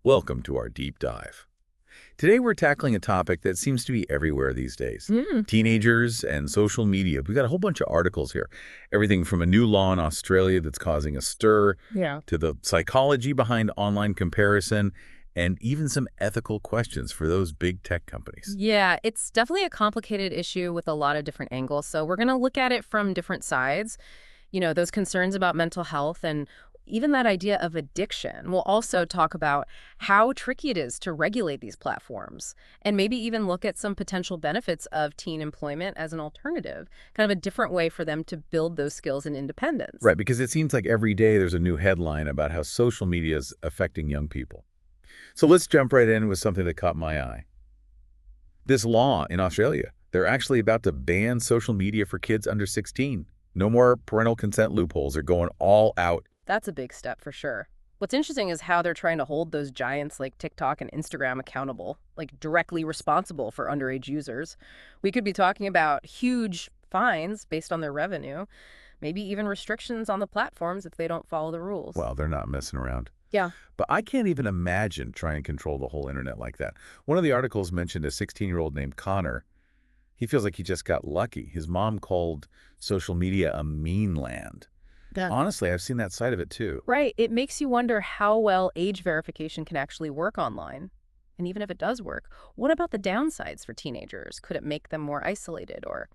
Welcome to our deep dive. Today we're tackling a topic that seems to be everywhere these days. Mm, Teenagers and social media. We've got a whole bunch of articles here. Everything from a new law in Australia that's causing a stir, yeah. to the psychology behind online comparison, and even some ethical questions for those big tech companies. Yeah, it's definitely a complicated issue with a lot of different angles. So we're going to look at it from different sides. Those concerns about mental health and even that idea of addiction. We'll also talk about how tricky it is to regulate these platforms and maybe even look at some potential benefits of teen employment as an alternative, kind of a different way for them to build those skills and independence. Right, because it seems like every day there's a new headline about how social media is affecting young people. So let's jump right in with something that caught my eye. This law in Australia, they're actually about to ban social media for kids under 16. No more parental consent loopholes. They're going all out. That's a big step for sure. What's interesting is how they're trying to hold those giants like TikTok and Instagram accountable, like directly responsible for underage users. We could be talking about huge fines based on their revenue, maybe even restrictions on the platforms if they don't follow the rules. Well, they're not messing around. Yeah. But I can't even imagine trying to control the whole internet like that. One of the articles mentioned a 16-year-old named Connor. He feels like he just got lucky. His mom called social media a mean land. Yeah. Honestly, I've seen that side of it too. Right. It makes you wonder how well age verification can actually work online. And even if it does work, what about the downsides for teenagers? Could it make them more isolated or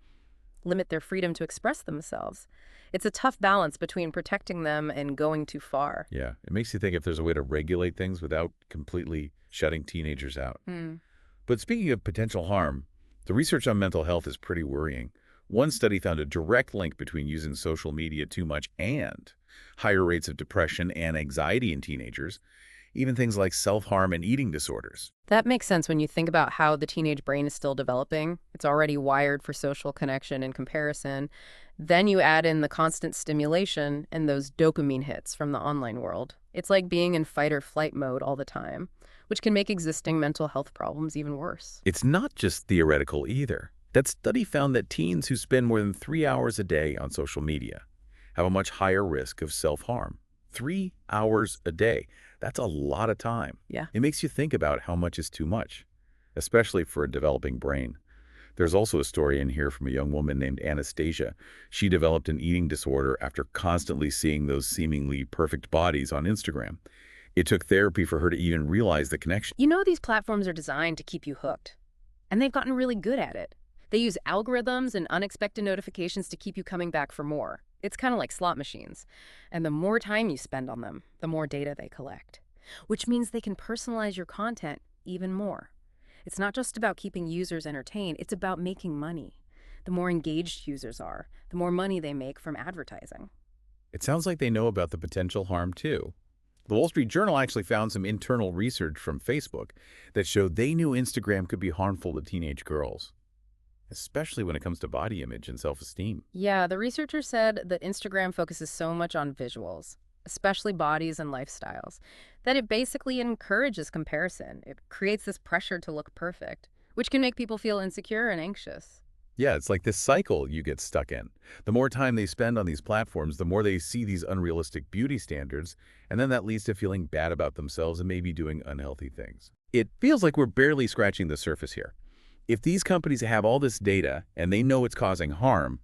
limit their freedom to express themselves? It's a tough balance between protecting them and going too far. Yeah, it makes you think if there's a way to regulate things without completely shutting teenagers out. Hmm. But speaking of potential harm, the research on mental health is pretty worrying. One study found a direct link between using social media too much and higher rates of depression and anxiety in teenagers, even things like self-harm and eating disorders. That makes sense when you think about how the teenage brain is still developing. It's already wired for social connection and comparison. Then you add in the constant stimulation and those dopamine hits from the online world. It's like being in fight or flight mode all the time, which can make existing mental health problems even worse. It's not just theoretical either. That study found that teens who spend more than 3 hours a day on social media have a much higher risk of self-harm. 3 hours a day. That's a lot of time. Yeah. It makes you think about how much is too much, especially for a developing brain. There's also a story in here from a young woman named Anastasia. She developed an eating disorder after constantly seeing those seemingly perfect bodies on Instagram. It took therapy for her to even realize the connection. These platforms are designed to keep you hooked, and they've gotten really good at it. They use algorithms and unexpected notifications to keep you coming back for more. It's kind of like slot machines. And the more time you spend on them, the more data they collect, which means they can personalize your content even more. It's not just about keeping users entertained, it's about making money. The more engaged users are, the more money they make from advertising. It sounds like they know about the potential harm too. The Wall Street Journal actually found some internal research from Facebook that showed they knew Instagram could be harmful to teenage girls, especially when it comes to body image and self-esteem. Yeah, the researchers said that Instagram focuses so much on visuals, especially bodies and lifestyles, that it basically encourages comparison. It creates this pressure to look perfect, which can make people feel insecure and anxious. Yeah, it's like this cycle you get stuck in. The more time they spend on these platforms, the more they see these unrealistic beauty standards, and then that leads to feeling bad about themselves and maybe doing unhealthy things. It feels like we're barely scratching the surface here. If these companies have all this data and they know it's causing harm,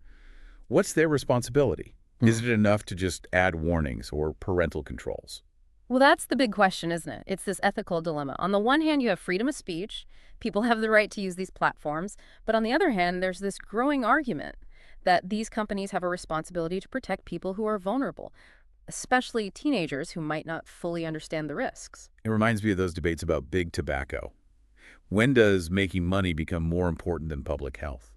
what's their responsibility? Is it enough to just add warnings or parental controls? Well, that's the big question, isn't it? It's this ethical dilemma. On the one hand, you have freedom of speech. People have the right to use these platforms. But on the other hand, there's this growing argument that these companies have a responsibility to protect people who are vulnerable, especially teenagers who might not fully understand the risks. It reminds me of those debates about big tobacco. When does making money become more important than public health?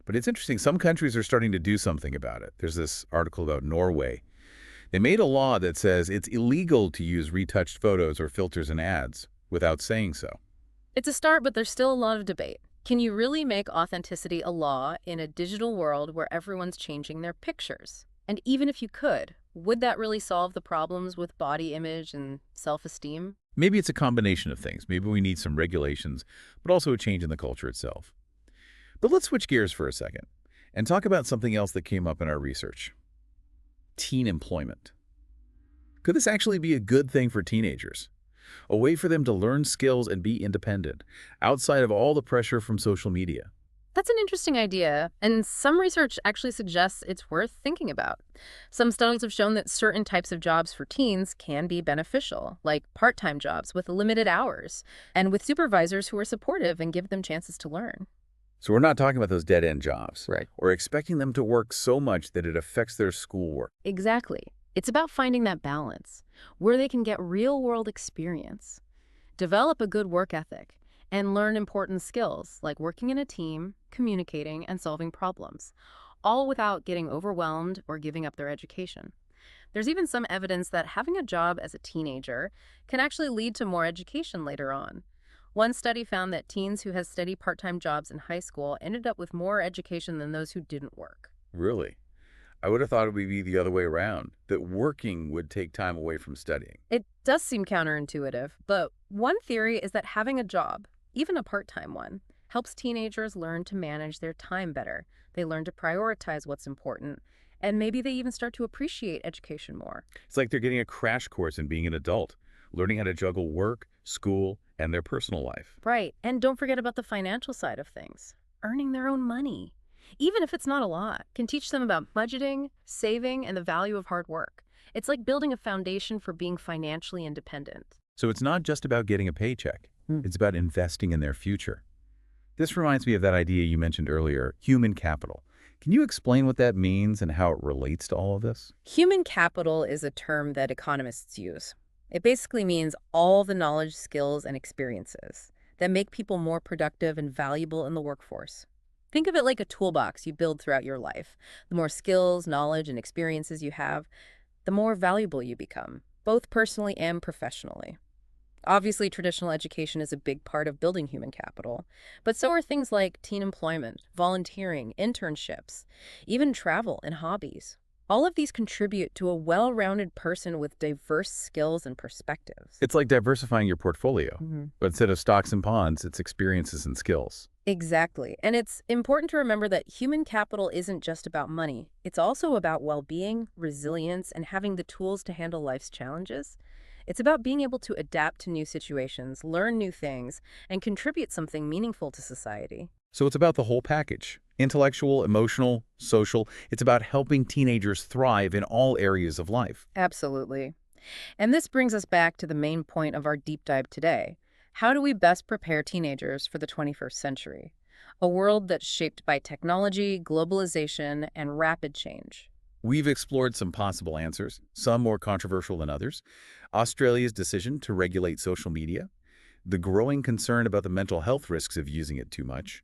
But it's interesting, some countries are starting to do something about it. There's this article about Norway. They made a law that says it's illegal to use retouched photos or filters in ads without saying so. It's a start, but there's still a lot of debate. Can you really make authenticity a law in a digital world where everyone's changing their pictures? And even if you could, would that really solve the problems with body image and self-esteem? Maybe it's a combination of things. Maybe we need some regulations, but also a change in the culture itself. But let's switch gears for a second and talk about something else that came up in our research. Teen employment. Could this actually be a good thing for teenagers? a way for them to learn skills and be independent, outside of all the pressure from social media. That's an interesting idea, and some research actually suggests it's worth thinking about. Some studies have shown that certain types of jobs for teens can be beneficial, like part-time jobs with limited hours, and with supervisors who are supportive and give them chances to learn. So we're not talking about those dead-end jobs, Right. or expecting them to work so much that it affects their schoolwork. Exactly. It's about finding that balance, where they can get real-world experience, develop a good work ethic, and learn important skills like working in a team, communicating, and solving problems, all without getting overwhelmed or giving up their education. There's even some evidence that having a job as a teenager can actually lead to more education later on. One study found that teens who had steady part-time jobs in high school ended up with more education than those who didn't work. Really? I would have thought it would be the other way around, that working would take time away from studying. It does seem counterintuitive, but one theory is that having a job, even a part-time one, helps teenagers learn to manage their time better. They learn to prioritize what's important, and maybe they even start to appreciate education more. It's like they're getting a crash course in being an adult, learning how to juggle work, school, and their personal life. Right, and don't forget about the financial side of things. Earning their own money, even if it's not a lot, can teach them about budgeting, saving, and the value of hard work. It's like building a foundation for being financially independent. So it's not just about getting a paycheck. Hmm. It's about investing in their future. This reminds me of that idea you mentioned earlier, human capital. Can you explain what that means and how it relates to all of this? Human capital is a term that economists use. It basically means all the knowledge, skills, and experiences that make people more productive and valuable in the workforce. Think of it like a toolbox you build throughout your life. The more skills, knowledge, and experiences you have, the more valuable you become, both personally and professionally. Obviously, traditional education is a big part of building human capital, but so are things like teen employment, volunteering, internships, even travel and hobbies. All of these contribute to a well-rounded person with diverse skills and perspectives. It's like diversifying your portfolio, Mhm. but instead of stocks and bonds, it's experiences and skills. Exactly. And it's important to remember that human capital isn't just about money. It's also about well-being, resilience, and having the tools to handle life's challenges. It's about being able to adapt to new situations, learn new things, and contribute something meaningful to society. So it's about the whole package. Intellectual, emotional, social. It's about helping teenagers thrive in all areas of life. Absolutely. And this brings us back to the main point of our deep dive today. How do we best prepare teenagers for the 21st century? A world that's shaped by technology, globalization, and rapid change. We've explored some possible answers, some more controversial than others. Australia's decision to regulate social media, the growing concern about the mental health risks of using it too much,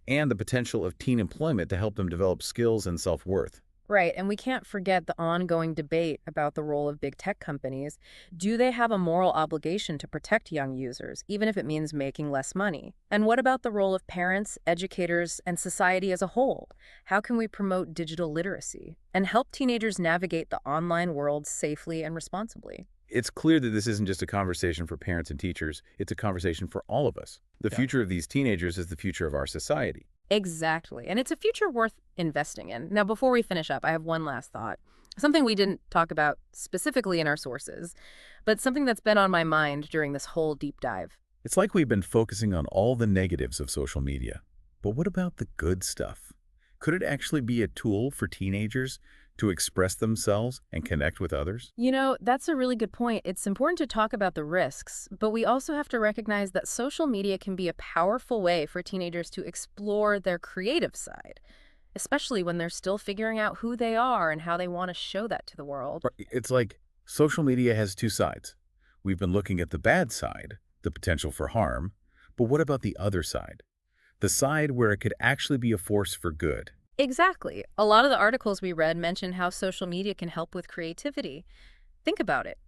and the potential of teen employment to help them develop skills and self-worth. Right, and we can't forget the ongoing debate about the role of big tech companies. Do they have a moral obligation to protect young users, even if it means making less money? And what about the role of parents, educators, and society as a whole? How can we promote digital literacy and help teenagers navigate the online world safely and responsibly? It's clear that this isn't just a conversation for parents and teachers, it's a conversation for all of us. The Yeah. future of these teenagers is the future of our society. Exactly. And it's a future worth investing in. Now, before we finish up, I have one last thought. Something we didn't talk about specifically in our sources, but something that's been on my mind during this whole deep dive. It's like we've been focusing on all the negatives of social media. But what about the good stuff? Could it actually be a tool for teenagers to express themselves and connect with others? You know, that's a really good point. It's important to talk about the risks, but we also have to recognize that social media can be a powerful way for teenagers to explore their creative side, especially when they're still figuring out who they are and how they want to show that to the world. It's like social media has two sides. We've been looking at the bad side, the potential for harm, but what about the other side? The side where it could actually be a force for good. Exactly. A lot of the articles we read mention how social media can help with creativity. Think about it.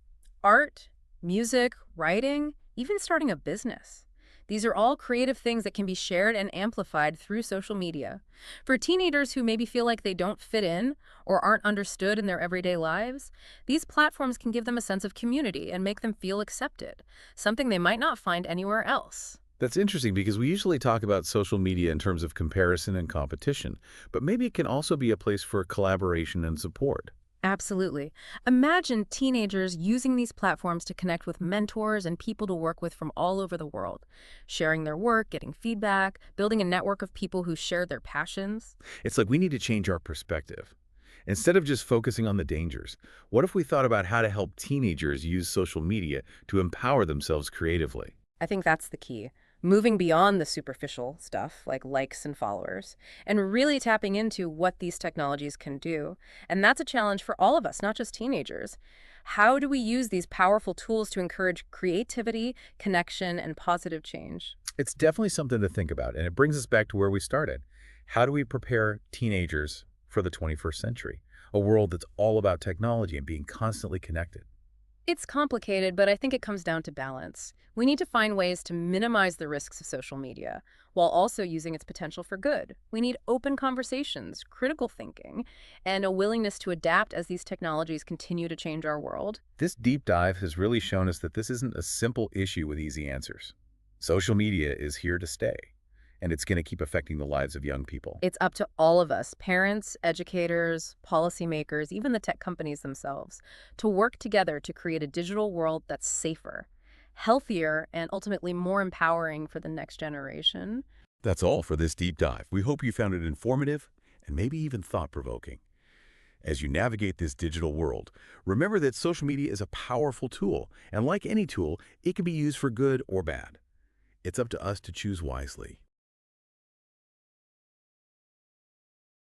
Art, music, writing, even starting a business. These are all creative things that can be shared and amplified through social media. For teenagers who maybe feel like they don't fit in or aren't understood in their everyday lives, these platforms can give them a sense of community and make them feel accepted, something they might not find anywhere else. That's interesting because we usually talk about social media in terms of comparison and competition, but maybe it can also be a place for collaboration and support. Absolutely. Imagine teenagers using these platforms to connect with mentors and people to work with from all over the world, sharing their work, getting feedback, building a network of people who share their passions. It's like we need to change our perspective. Instead of just focusing on the dangers, what if we thought about how to help teenagers use social media to empower themselves creatively? I think that's the key. Moving beyond the superficial stuff like likes and followers, and really tapping into what these technologies can do. And that's a challenge for all of us, not just teenagers. How do we use these powerful tools to encourage creativity, connection, and positive change? It's definitely something to think about, and it brings us back to where we started. How do we prepare teenagers for the 21st century? A world that's all about technology and being constantly connected. It's complicated, but I think it comes down to balance. We need to find ways to minimize the risks of social media while also using its potential for good. We need open conversations, critical thinking, and a willingness to adapt as these technologies continue to change our world. This deep dive has really shown us that this isn't a simple issue with easy answers. Social media is here to stay, and it's going to keep affecting the lives of young people. It's up to all of us, parents, educators, policymakers, even the tech companies themselves, to work together to create a digital world that's safer, healthier, and ultimately more empowering for the next generation. That's all for this deep dive. We hope you found it informative and maybe even thought-provoking. As you navigate this digital world, remember that social media is a powerful tool, and like any tool, it can be used for good or bad. It's up to us to choose wisely.